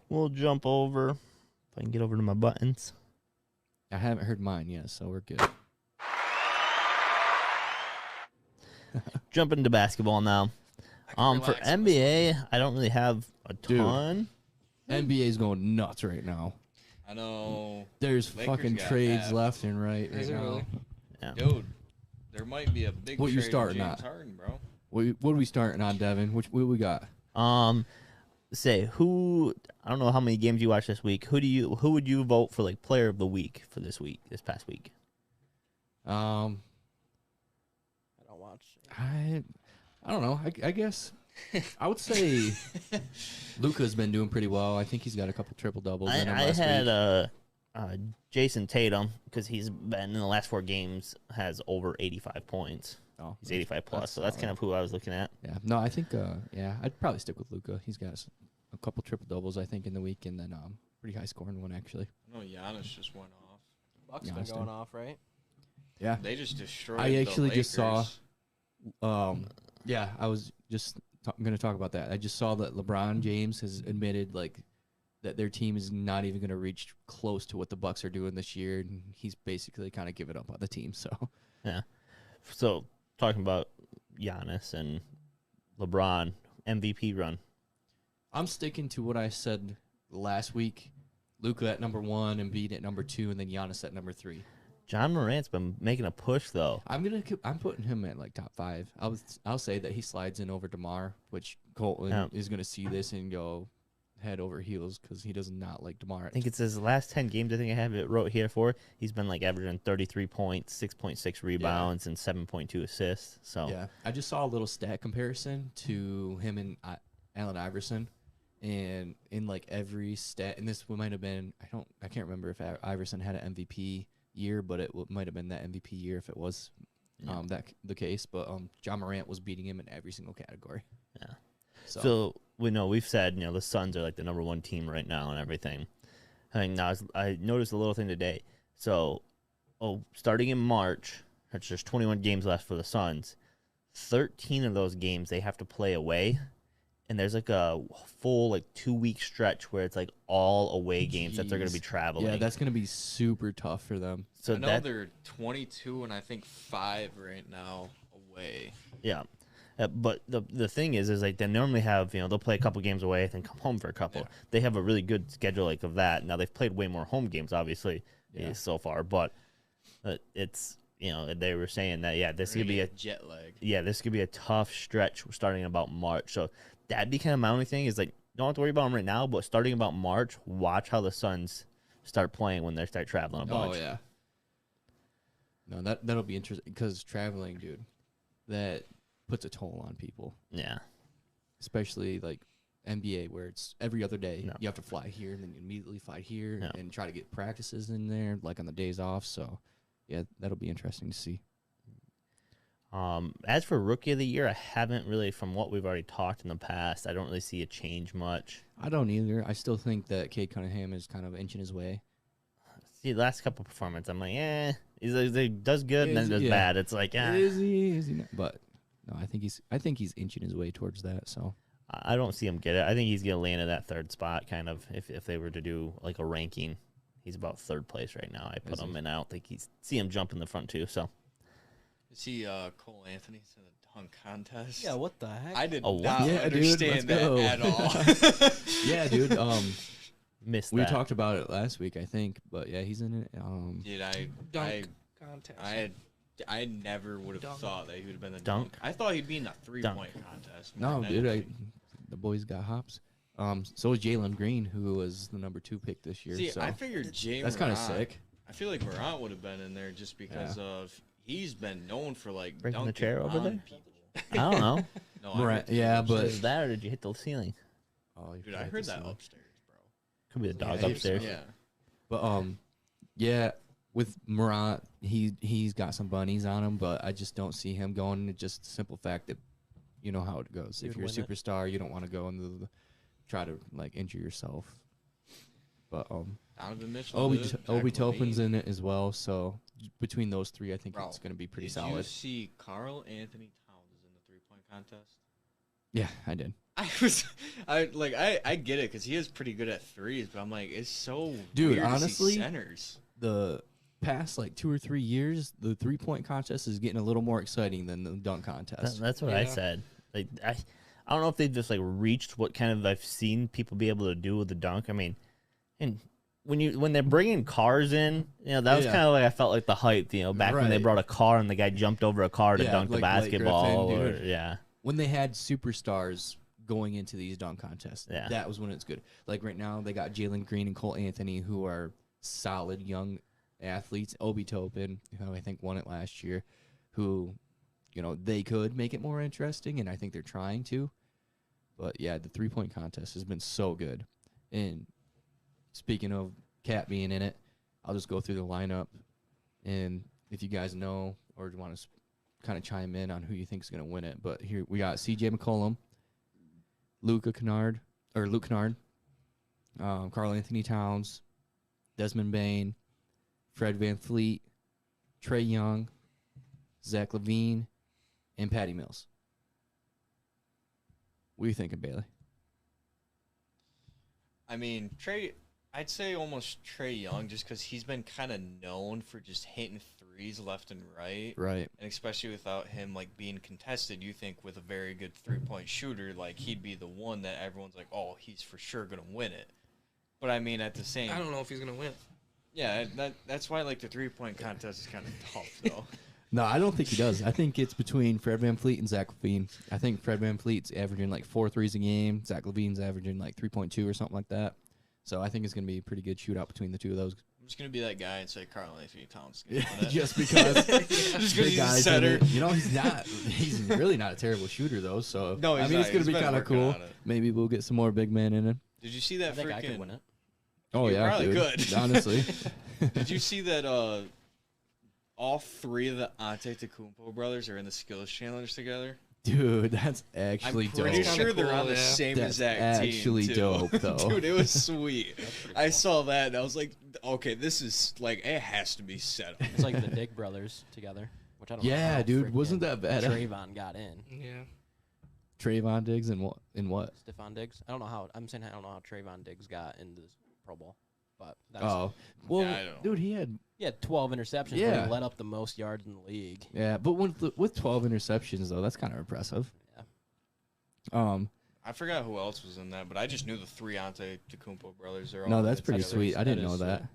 we'll jump over. If I can get over to my buttons. I haven't heard mine yet, so we're good. Jump into basketball now. For NBA, I don't really have a ton. NBA's going nuts right now. I know. There's Lakers fucking got trades half. left and right Is it now. really? Yeah. Dude, there might be a big What you trade starting with James at? Harden, bro. What are we starting on, Devin? What we got? Say who? I don't know how many games you watched this week. Who would you vote for like player of the week for this past week? I don't watch. I don't know. I guess I would say Luka's been doing pretty well. I think he's got a couple triple doubles. I had Jason Tatum because he's been in the last 4 games has over 85 points. Oh, He's 85 plus, so that's kind of who I was looking at. Yeah. No, I think I'd probably stick with Luka. He's got a couple triple doubles I think in the week, and then pretty high scoring one actually. I know Giannis just went off. Bucks Yeah, been I going off, right? Yeah. They just destroyed I actually the just saw. Lakers. Yeah, I was just going to talk about that. I just saw that LeBron James has admitted that their team is not even going to reach close to what the Bucks are doing this year, and he's basically kind of given up on the team. So Yeah. So talking about Giannis and LeBron MVP run. I'm sticking to what I said last week. Luka at number 1, Embiid at number 2, and then Giannis at number 3. John Morant's been making a push though. I'm putting him at like top 5. I'll say that he slides in over DeMar, which Colton is going to see this and go head over heels because he does not like DeMar. I think it's his last 10 games. I think I have it wrote here for. He's been like averaging 33 points, 6.6 rebounds, and 7.2 assists. So yeah, I just saw a little stat comparison to him and Allen Iverson, and in like every stat, and this might have been I can't remember if Iverson had an MVP year, but it might have been that MVP year if it was the case. But John Morant was beating him in every single category. Yeah. So we've said the Suns are like the number 1 team right now and everything. And now I noticed a little thing today. So, starting in March, there's 21 games left for the Suns. 13 of those games they have to play away, and there's like a full 2-week stretch where it's like all away games that they're going to be traveling. Yeah, that's going to be super tough for them. So I know they're 22 and I think 5 right now away. Yeah. But the thing is like they normally have, they'll play a couple games away, then come home for a couple. Yeah. They have a really good schedule of that. Now, they've played way more home games, obviously, so far. But it's, they were saying that, this could be a jet lag. Yeah, this could be a tough stretch starting in about March. So that'd be kind of my only thing is, don't have to worry about them right now, but starting about March, watch how the Suns start playing when they start traveling a bunch. Oh, yeah. No, that'll be interesting because traveling, dude, that puts a toll on people. Yeah. Especially NBA where it's every other day. No. You have to fly here and then you immediately fly here Yeah. and try to get practices in there on the days off. So, yeah, that'll be interesting to see. As for Rookie of the Year, I haven't really, from what we've already talked in the past, I don't really see a change much. I don't either. I still think that Cade Cunningham is kind of inching his way. See, the last couple performances, I'm like, he does good and then does bad. It's like, Is he not? But no, I think he's inching his way towards that. So I don't see him get it. I think he's gonna land in that 3rd spot, kind of. If they were to do like a ranking, he's about 3rd place right now. I put him in. I don't think see him jump in the front too. So You see Cole Anthony's in the dunk contest? Yeah, what the heck? I did Oh, what? not Yeah, understand dude, let's that go. at all. yeah, dude. missed We that. talked about it last week, I think. But yeah, he's in it. Dude, Dunk contest. I never would have thought that he would have been the Dunk. dunk. I thought he'd be in the 3-point contest. No, more than dude, anything. the boys got hops. So is Jalen Green, who was the number 2 pick this year. See, so I figured Jay that's kind of Morant- sick. I feel like Morant would have been in there just because of he's been known for Breaking dunking the chair over on there? people. I don't know. No, I Morant, heard that yeah, upstairs. but Is that or did you hit the ceiling? oh, Dude, I heard that upstairs, bro. Could be the dog Yeah, upstairs. Yeah. But yeah, with Morant, he's got some bunnies on him, but I just don't see him going. It's just the simple fact that you know how it goes. If You'd you're a win it. superstar, you don't want to go into try to injure yourself. But Donovan Mitchell. Obi did, Zach Topin's LaVine. in it as well. So between those 3, I think Bro, it's going to be pretty Did solid. you see Carl Anthony Towns is in the 3-point contest? Yeah, I did. I get it because he is pretty good at threes, but I'm like, it's so Dude, weird to see honestly, centers. The past like 2 or 3 years, the 3-point contest is getting a little more exciting than the dunk contest. That's what I Yeah. said. Like I don't know if they've just like reached what kind of I've seen people be able to do with the dunk. I mean, and when they're bringing cars in, that was Yeah. kind of like I felt like the hype, back when they Right. brought a car and the guy jumped over a car to Yeah, dunk the like Blake basketball. Griffin, Or, dude. yeah, When they had superstars going into these dunk contests, Yeah. that was when it's good. Like right now, they got Jalen Green and Cole Anthony, who are solid young athletes. Obi Toppin, who I think won it last year, who, they could make it more interesting, and I think they're trying to. But yeah, the 3-point contest has been so good. And speaking of Cat being in it, I'll just go through the lineup, and if you guys know or want to kind of chime in on who you think is going to win it. But here we got C.J. McCollum, Luke Kennard, Karl Anthony Towns, Desmond Bain, Fred VanVleet, Trae Young, Zach LaVine, and Patty Mills. What are you thinking, Bailey? I mean, I'd say almost Trae Young, just because he's been kind of known for just hitting threes left and right. Right. And especially without him being contested, you think with a very good 3-point shooter, he'd be the one that everyone's like, oh, he's for sure gonna win it. But I mean, at the same, I don't know if he's gonna win. yeah, that's why the 3-point contest is kind of tough though. No, I don't think he does. I think it's between Fred VanVleet and Zach LaVine. I think Fred VanVleet's averaging 4 threes a game. Zach LaVine's averaging 3.2 or something like that. So I think it's going to be a pretty good shootout between the two of those. I'm just gonna be that guy and say Karl Anthony Towns. Is gonna win it. Just because Just 'cause big he's a guys in center. it. He's not. He's really not a terrible shooter though. So No, he's I mean, not. it's going to He's be been kind of working cool. on it. Maybe we'll get some more big men in it. Did you see that I think I freaking? could win it. Oh You yeah, probably dude. could. Honestly. Did you see that? All 3 of the Antetokounmpo brothers are in the skills challenge together. Dude, that's actually I'm pretty dope. That's sure kinda they're on cool, the yeah. same That's exact team. actually too. dope, though. Dude, it was sweet. I saw that and I was like, okay, this is it has to be set up. It's like the Dick brothers together, which I don't know. Yeah, how dude, wasn't freaking that bad? Trayvon got in. Yeah. Trayvon Diggs and what? In what? Stephon Diggs. I don't know how. I'm saying I don't know how Trayvon Diggs got into this Pro Bowl, but that's, Oh, well, Yeah, I don't dude, he had he had 12 interceptions. But Yeah. he led up the most yards in the league. but with 12 interceptions though, that's kind of impressive. Yeah. I forgot who else was in that, but I just knew the 3 Antetokounmpo brothers are all No, in that's it pretty together. sweet. I didn't That know is that.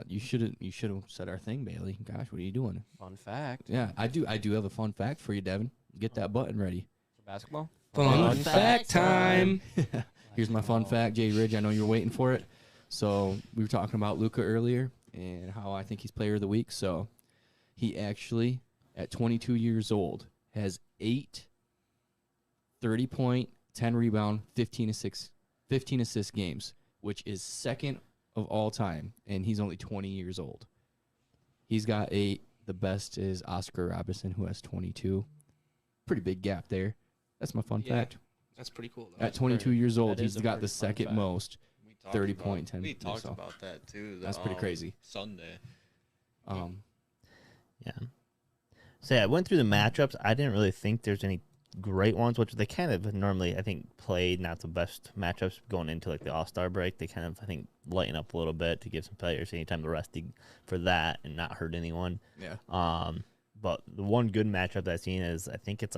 You should have said our thing, Bailey. Gosh, what are you doing? Fun fact Yeah, I do have a fun fact for you, Devin. Get that button ready. for basketball. Fun fact time. Here's my fun fact, Jay Ridge. I know you're waiting for it. So we were talking about Luka earlier and how I think he's player of the week. So he actually, at 22 years old, has 8 30-point, 10 rebound, 15 assist games, which is second of all time, and he's only 20 years old. He's got 8. The best is Oscar Robertson, who has 22. Pretty big gap there. That's my fun Yeah. fact. That's pretty cool, though. At 22 years old, that is he's a got the pretty fun second fact. most. We talked 30 about- point, 10 We talked so. about that too. That's pretty crazy. Sunday. yeah. So yeah, I went through the matchups. I didn't really think there's any great ones, which they kind of normally I think played not the best matchups going into the All-Star break. They kind of I think lighten up a little bit to give some players any time to rest for that and not hurt anyone. Yeah. But the one good matchup that I've seen is I think it's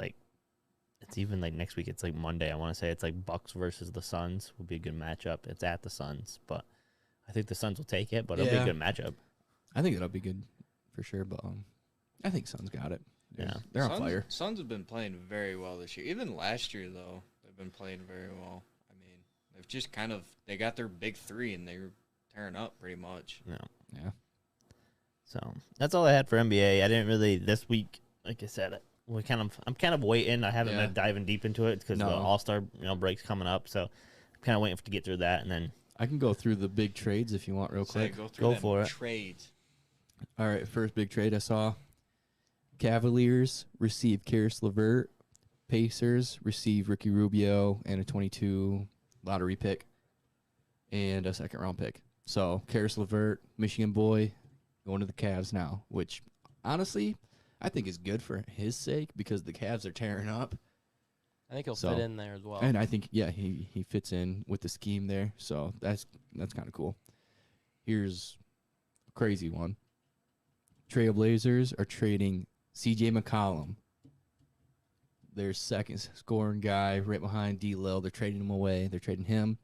even next week. It's Monday. I want to say it's Bucks versus the Suns would be a good matchup. It's at the Suns, but I think the Suns will take it. But it'll be Yeah. a good matchup. I think that'll be good for sure, but I think Suns got it. Yeah. They're on fire. Suns have been playing very well this year. Even last year, though, they've been playing very well. I mean, they've just they got their big 3 and they're tearing up pretty much. Yeah. So that's all I had for NBA. I didn't really this week. Like I said, I'm kind of waiting. I haven't Yeah. been diving deep into it because No. the All-Star break's coming up. So I'm kind of waiting to get through that and then. I can go through the big trades if you want real So quick. go through Go them for it. trades. All right, first big trade I saw. Cavaliers receive Karis LeVert. Pacers receive Ricky Rubio and a 22 lottery pick and a second-round pick. So Karis LeVert, Michigan boy, going to the Cavs now, which honestly I think is good for his sake because the Cavs are tearing up. I think he'll So- fit in there as well. And I think, yeah, he fits in with the scheme there. So that's kind of cool. Here's a crazy one. Trailblazers are trading C.J. McCollum, their second scoring guy right behind D. Lil. They're trading him away. They're trading him,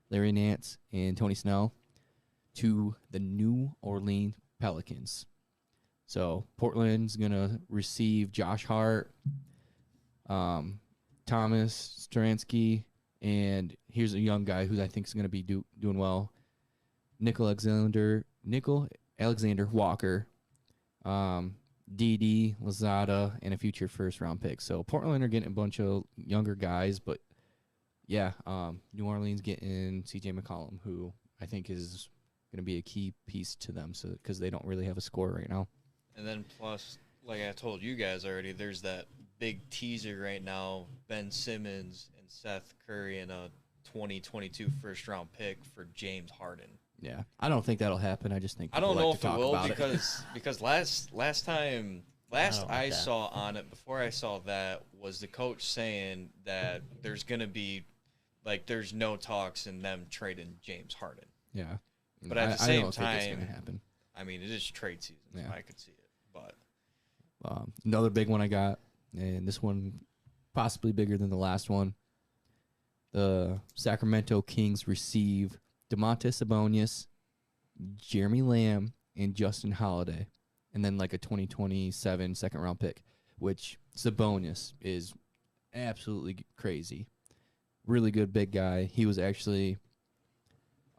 Larry Nance, and Tony Snell to the New Orleans Pelicans. So Portland's going to receive Josh Hart, Thomas Stransky, and here's a young guy who I think is going to be doing well, Nickel Alexander Walker, D.D. Lazada, and a future first-round pick. So Portland are getting a bunch of younger guys, but yeah, New Orleans getting C.J. McCollum, who I think is going to be a key piece to them, so because they don't really have a score right now. And then plus, like I told you guys already, there's that big teaser right now, Ben Simmons and Seth Curry and a 2022 first-round pick for James Harden. Yeah, I don't think that'll happen. I just think I don't people know like if to it talk will about because last time I don't like I that. saw on it before I saw that was the coach saying that there's gonna be like there's no talks in them trading James Harden. Yeah, But at the I same don't think it's time- going to happen. I mean, it is trade season, Yeah. so I could see it. But Another big one I got, and this one possibly bigger than the last one. The Sacramento Kings receive DeMontis Sabonis, Jeremy Lamb, and Justin Holiday, and then like a 2027 second-round pick, which Sabonis is absolutely crazy. Really good big guy. He was actually,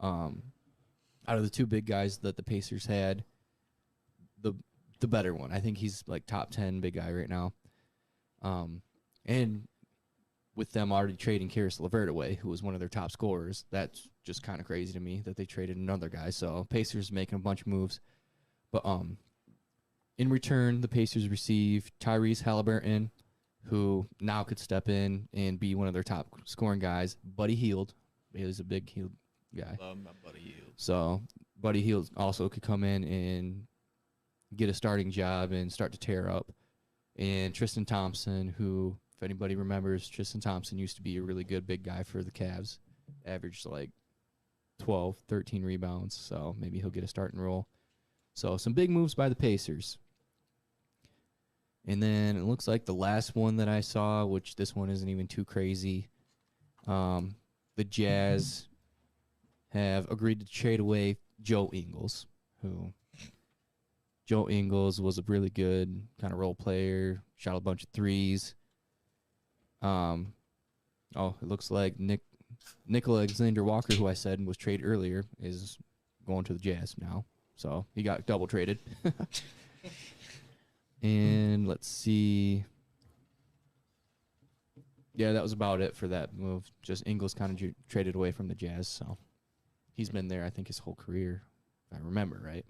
out of the two big guys that the Pacers had, the better one. I think he's like top 10 big guy right now. And with them already trading Karis LeVert away, who was one of their top scorers, that's just kind of crazy to me that they traded another guy. So Pacers making a bunch of moves. But in return, the Pacers receive Tyrese Halliburton, who now could step in and be one of their top scoring guys. Buddy Hield. He's a big Hield guy. love my buddy Hield. So Buddy Hield also could come in and get a starting job and start to tear up. And Tristan Thompson, who, if anybody remembers, Tristan Thompson used to be a really good big guy for the Cavs. Averaged like 12, 13 rebounds. So maybe he'll get a starting role. So some big moves by the Pacers. And then it looks like the last one that I saw, which this one isn't even too crazy, the Jazz have agreed to trade away Joe Ingles, who Joe Ingles was a really good kind of role player, shot a bunch of threes. It looks like Nickel Alexander Walker, who I said was traded earlier, is going to the Jazz now. So he got double traded. And let's see. Yeah, that was about it for that move. Just Ingles kind of traded away from the Jazz, so he's been there, I think, his whole career, if I remember right.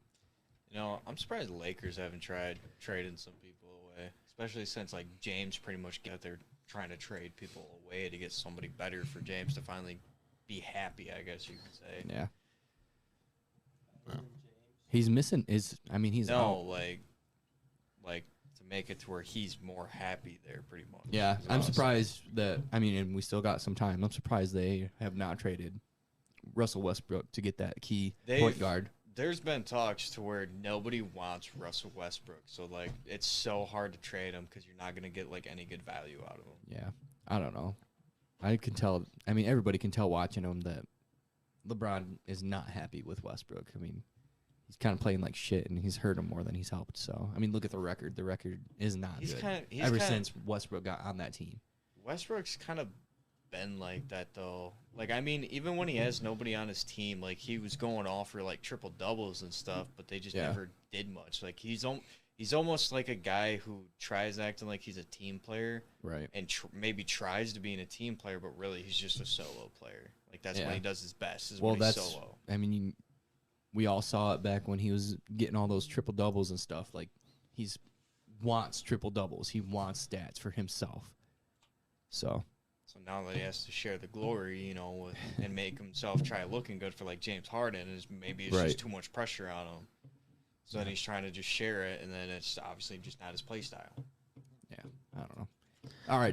You know, I'm surprised the Lakers haven't tried trading some people away, especially since like James pretty much got there trying to trade people away to get somebody better for James to finally be happy, I guess you could say. Yeah. Wow. He's missing he's No, out. like to make it to where he's more happy there, pretty much. Yeah, is what I'm saying. surprised that, and we still got some time. I'm surprised they have not traded Russell Westbrook to get that key point guard. There's been talks to where nobody wants Russell Westbrook, so like it's so hard to trade him because you're not gonna get like any good value out of him. Yeah, I don't know. I can tell. I mean, everybody can tell watching him that LeBron is not happy with Westbrook. I mean, he's kind of playing like shit, and he's hurt him more than he's helped. So, I mean, look at the record. The record is not He's good kind of ever since Westbrook got on that team. Westbrook's kind of been like that though. Like I mean, even when he has nobody on his team, like he was going off for like triple doubles and stuff, but they just Yeah. never did much. Like he's almost like a guy who tries acting like he's a team player Right. and maybe tries to be in a team player, but really he's just a solo player. Like that's Yeah. when he does his best. Is Well, when he's that's. solo. I mean, we all saw it back when he was getting all those triple doubles and stuff. Like, he's wants triple doubles. He wants stats for himself. So. So now that he has to share the glory, you know, and make himself try looking good for like James Harden, maybe it's Right. just too much pressure on him. So then he's trying to just share it, and then it's obviously just not his play style. Yeah, I don't know. All right.